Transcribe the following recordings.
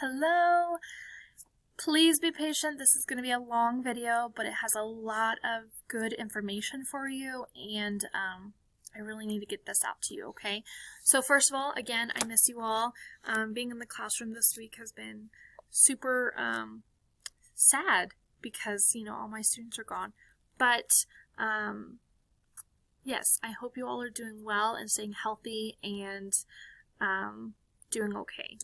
Hello. Please be patient. This is going to be a long video, but it has a lot of good information for you, and I really need to get this out to you, okay? So first of all, again, I miss you all. Being in the classroom this week has been super sad because, you know, all my students are gone. But yes, I hope you all are doing well and staying healthy and doing okay.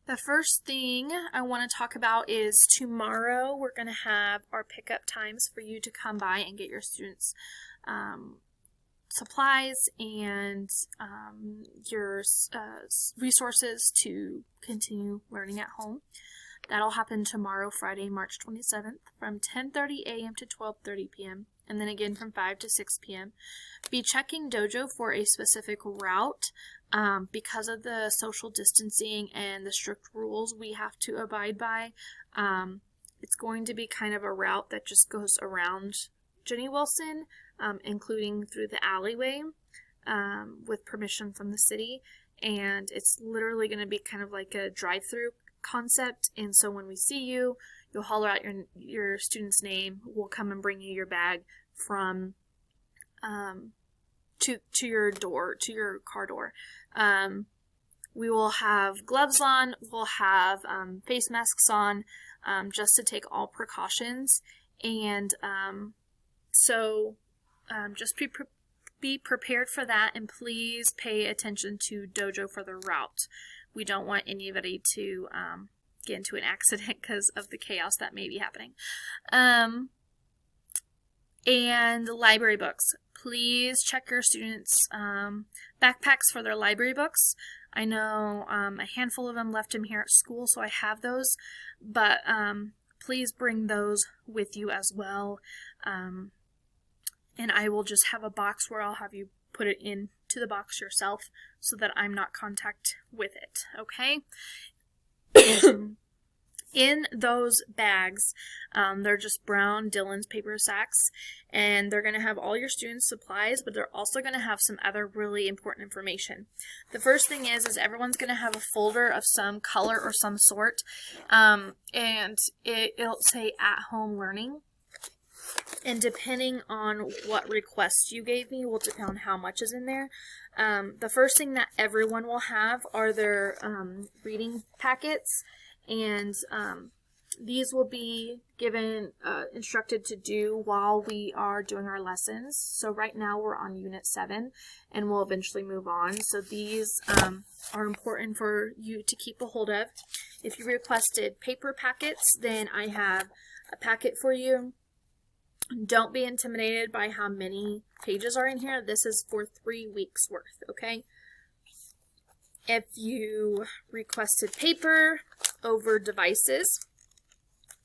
The first thing I want to talk about is tomorrow we're going to have our pickup times for you to come by and get your students supplies and your resources to continue learning at home. That'll happen tomorrow, Friday, March 27th, from 10:30 a.m. to 12:30 p.m. and then again from 5 to 6 p.m. Be checking Dojo for a specific route. Because of the social distancing and the strict rules we have to abide by, it's going to be kind of a route that just goes around Jenny Wilson, including through the alleyway, with permission from the city, and it's literally going to be kind of like a drive-through concept. And so when we see you, you'll holler out your student's name. We'll come and bring you your bag from to your door, to your car door. We will have gloves on, we'll have face masks on, just to take all precautions. And so just be prepared for that, and please pay attention to Dojo for the route. We don't want anybody to get into an accident because of the chaos that may be happening. And library books. Please check your students' backpacks for their library books. I know a handful of them left them here at school, so I have those. But please bring those with you as well. And I will just have a box where I'll have you put it into the box yourself so that I'm not contact with it, okay? In those bags, they're just brown Dillon's paper sacks, and they're going to have all your students' supplies, but they're also going to have some other really important information. The first thing is everyone's going to have a folder of some color or some sort, and it'll say at-home learning. And depending on what request you gave me will depend on how much is in there. The first thing that everyone will have are their reading packets. And these will be given, instructed to do while we are doing our lessons. So right now we're on Unit 7, and we'll eventually move on. So these are important for you to keep a hold of. If you requested paper packets, then I have a packet for you. Don't be intimidated by how many pages are in here. This is for 3 weeks worth, okay? If you requested paper over devices,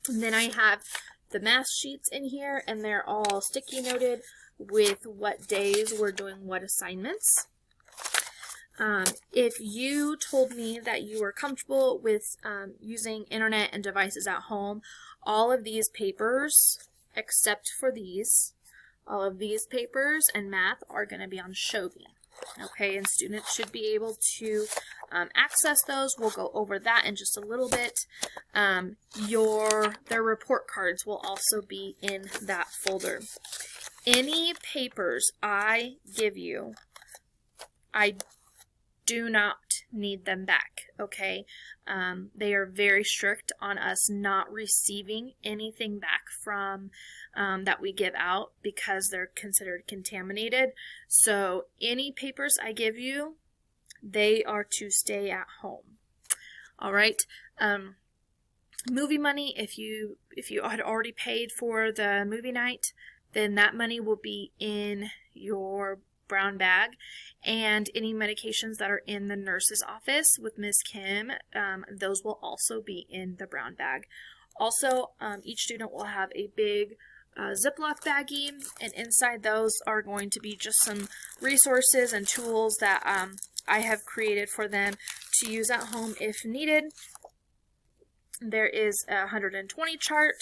then I have the math sheets in here, and they're all sticky noted with what days we're doing what assignments. If you told me that you were comfortable with using internet and devices at home, all of these papers, except for these, all of these papers and math are going to be on Shogi. Okay, and students should be able to access those. We'll go over that in just a little bit. Their report cards will also be in that folder. Any papers I give you, I do not need them back, okay? They are very strict on us not receiving anything back from that we give out because they're considered contaminated. So any papers I give you, they are to stay at home. All right. Movie money, if you had already paid for the movie night, then that money will be in your brown bag, and any medications that are in the nurse's office with Ms. Kim, those will also be in the brown bag. Also, each student will have a big Ziploc baggie, and inside those are going to be just some resources and tools that I have created for them to use at home if needed. There is a 120 chart,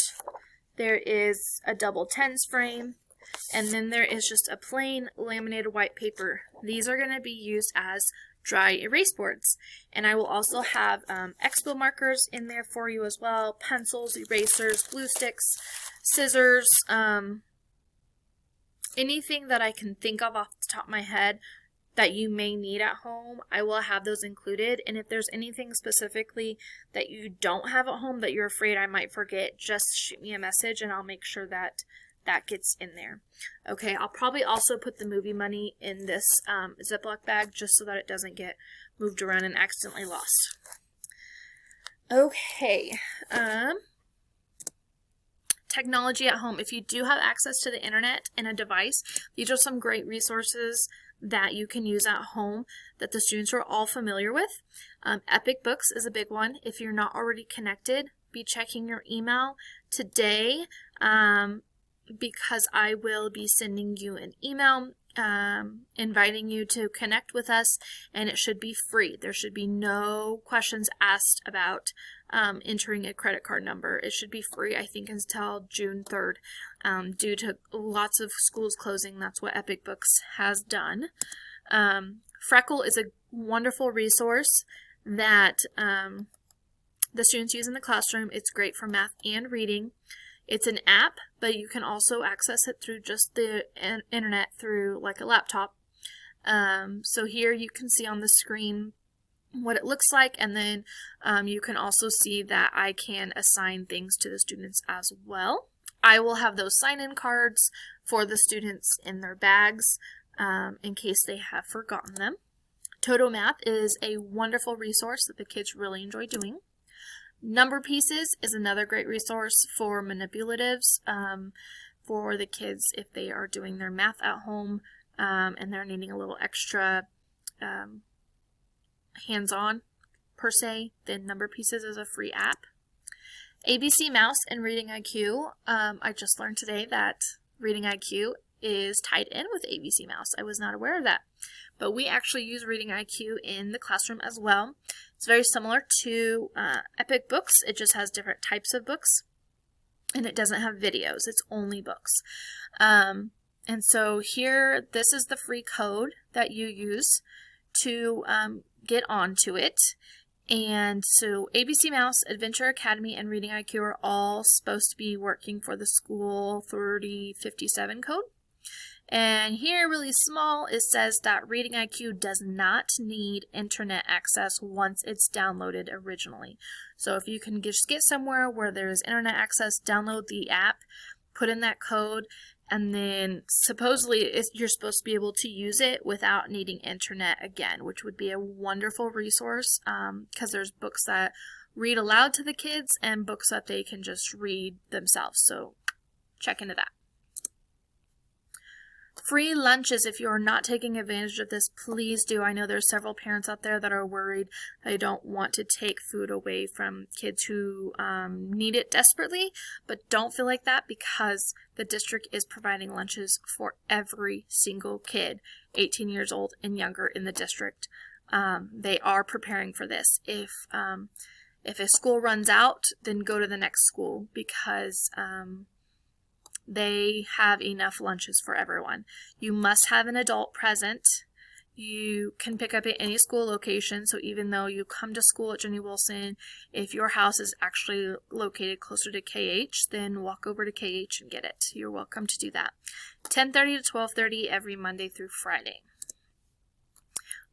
there is a double tens frame, and then there is just a plain laminated white paper. These are going to be used as dry erase boards. And I will also have expo markers in there for you as well, pencils, erasers, glue sticks, scissors, anything that I can think of off the top of my head that you may need at home, I will have those included. And if there's anything specifically that you don't have at home that you're afraid I might forget, just shoot me a message and I'll make sure that that gets in there. Okay, I'll probably also put the movie money in this Ziploc bag just so that it doesn't get moved around and accidentally lost. Okay, technology at home. If you do have access to the internet and a device, these are some great resources that you can use at home that the students are all familiar with. Epic Books is a big one. If you're not already connected, be checking your email today because I will be sending you an email inviting you to connect with us, and it should be free. There should be no questions asked about entering a credit card number. It should be free, I think, until June 3rd. Due to lots of schools closing, that's what Epic Books has done. Freckle is a wonderful resource that the students use in the classroom. It's great for math and reading. It's an app, but you can also access it through just the internet through like a laptop. So here you can see on the screen what it looks like, and then you can also see that I can assign things to the students as well. I will have those sign-in cards for the students in their bags in case they have forgotten them. Toto Math is a wonderful resource that the kids really enjoy doing. Number Pieces is another great resource for manipulatives for the kids if they are doing their math at home and they're needing a little extra hands-on per se. Then Number Pieces is a free app. ABC Mouse and Reading IQ. I just learned today that Reading IQ is tied in with ABC Mouse. I was not aware of that. But we actually use Reading IQ in the classroom as well. It's very similar to Epic Books. It just has different types of books. And it doesn't have videos. It's only books. And so here, this is the free code that you use to get onto it. And so ABC Mouse, Adventure Academy, and Reading IQ are all supposed to be working for the school 3057 code. And here, really small, it says that Reading IQ does not need internet access once it's downloaded originally. So if you can just get somewhere where there's internet access, download the app, put in that code, and then supposedly you're supposed to be able to use it without needing internet again, which would be a wonderful resource because there's books that read aloud to the kids and books that they can just read themselves. So check into that. Free lunches, if you are not taking advantage of this, please do. I know there's several parents out there that are worried they don't want to take food away from kids who need it desperately, but don't feel like that because the district is providing lunches for every single kid 18 years old and younger in the district. They are preparing for this. If a school runs out, then go to the next school because they have enough lunches for everyone. You must have an adult present. You can pick up at any school location, so even though you come to school at Jenny Wilson, if your house is actually located closer to KH, then walk over to KH and get it. You're welcome to do that. 10:30 to 12:30 every Monday through Friday.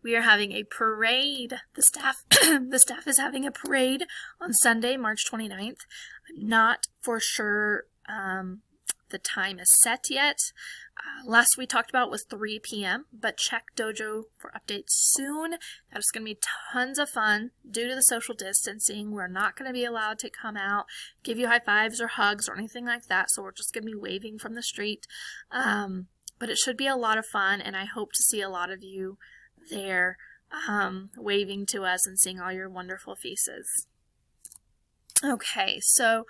We are having a parade. The staff is having a parade on Sunday, March 29th. I'm not for sure the time is set yet. Last we talked about was 3 p.m., but check Dojo for updates soon. That is going to be tons of fun. Due to the social distancing, we're not going to be allowed to come out, give you high fives or hugs or anything like that, so we're just going to be waving from the street. But it should be a lot of fun, and I hope to see a lot of you there waving to us and seeing all your wonderful faces. Okay, so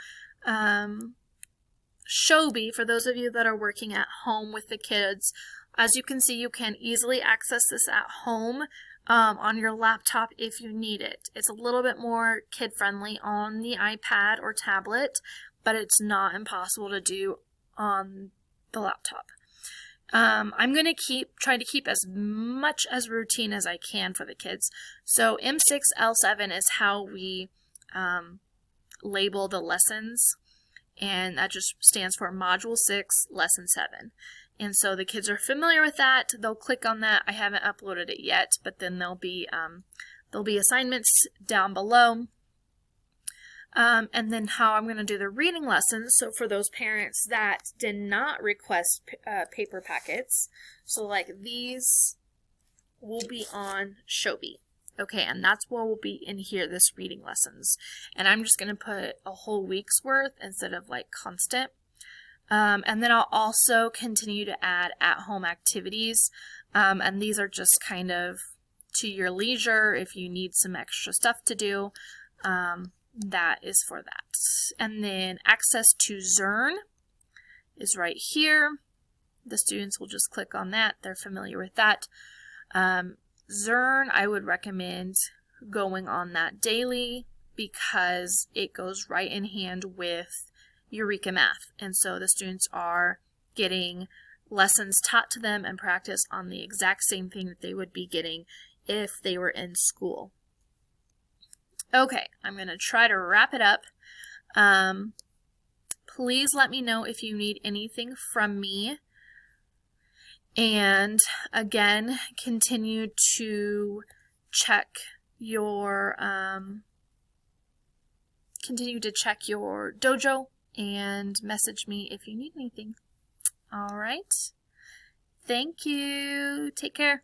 Shobi, for those of you that are working at home with the kids, as you can see, you can easily access this at home on your laptop if you need it. It's a little bit more kid-friendly on the iPad or tablet, but it's not impossible to do on the laptop. I'm going to try to keep as much as routine as I can for the kids. So M6, L7 is how we label the lessons, and that just stands for Module 6, Lesson 7. And so the kids are familiar with that. They'll click on that. I haven't uploaded it yet, but then there'll be assignments down below. And then how I'm going to do the reading lessons. So for those parents that did not request paper packets, so like these will be on Shobi. Okay, and that's what will be in here, this reading lessons. And I'm just going to put a whole week's worth instead of like constant. And then I'll also continue to add at-home activities. And these are just kind of to your leisure if you need some extra stuff to do. That is for that. And then access to Zearn is right here. The students will just click on that. They're familiar with that. Zearn, I would recommend going on that daily because it goes right in hand with Eureka Math. And so the students are getting lessons taught to them and practice on the exact same thing that they would be getting if they were in school. Okay, I'm going to try to wrap it up. Please let me know if you need anything from me. And again, continue to check your dojo and message me if you need anything. All right. Thank you. Take care.